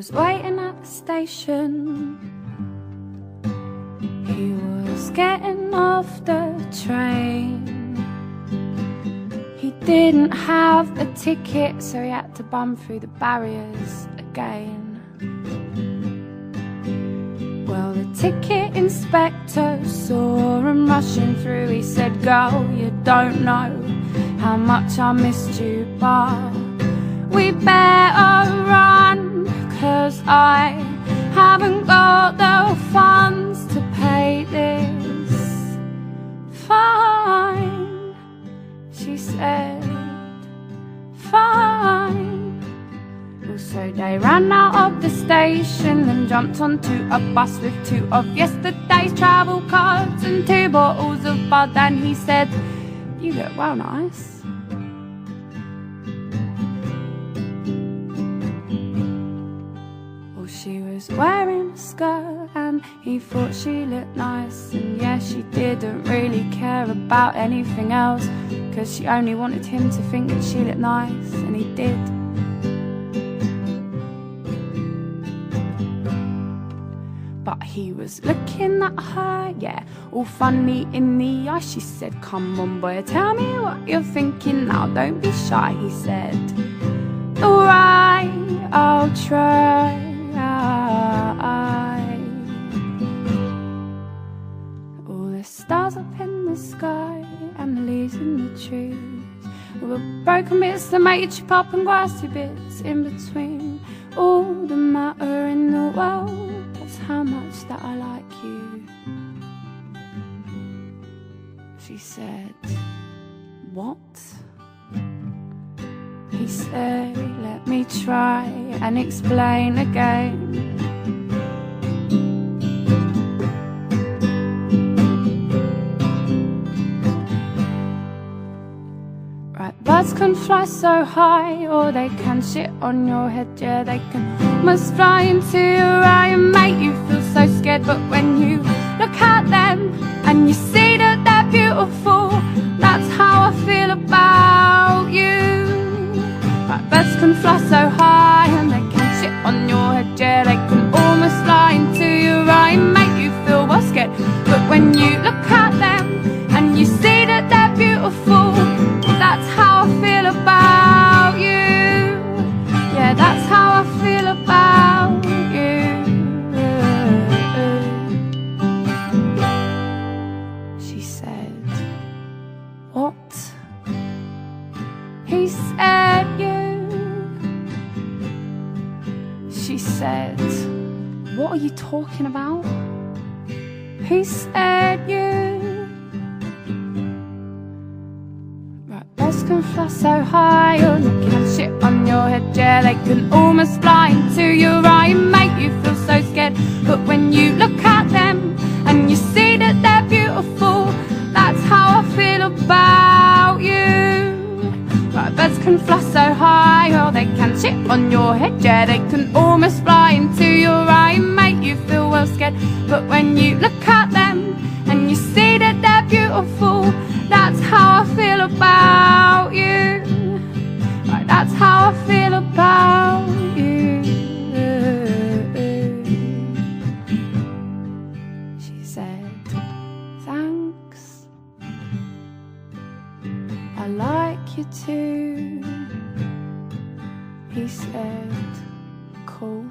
was waiting at the station. He was getting off the train. He didn't have a ticket, so he had to bum through the barriers again. Well, the ticket inspector saw him rushing through. He said, "Girl, you don't know how much I missed you, but we better run, 'cause I haven't got the funds to pay this fine." She said, "Fine." So they ran out of the station and jumped onto a bus with two of yesterday's travel cards and 2 bottles of bud. And he said, "You look well nice." Well, she was wearing a skirt and he thought she looked nice. And yeah, she didn't really care about anything else, 'cause she only wanted him to think that she looked nice, and he did. But he was looking at her, yeah, all funny in the eye. She said, "Come on boy, tell me what you're thinking now, don't be shy." He said, "Alright, I'll try." All the stars up in the sky and the leaves in the trees, all the broken bits that made you chip up and grassy bits in between, all the matter in the world, that's how much that I like you. She said, "What?" He said, "Let me try and explain again. Right, birds can fly so high, or they can sit on your head. Yeah, they can almost fly into your eye and make you feel so scared. But when you look at them and you see that they're beautiful, that's how I feel about you." Right, birds can fly so high and they can sit on your head. Yeah, they can almost fly into your eye and make you feel well scared. But when you look at them and you see that they're beautiful, that's how I feel about you. Yeah, that's how I feel about you. She said, "What?" He said, "You." She said, "What are you talking about?" He said, "You." Birds can fly so high, or they can sit on your head. Yeah, they can almost fly into your eye and make you feel so scared. But when you look at them and you see that they're beautiful, that's how I feel about you. Right, birds can fly so high, or they can sit on your head. Yeah, they can almost fly into your eye and make you feel well scared. But when you look at them and you see that they're beautiful, that's how I feel about you. Right, that's how I feel about you. She said, "Thanks, I like you too." He said, "Cool."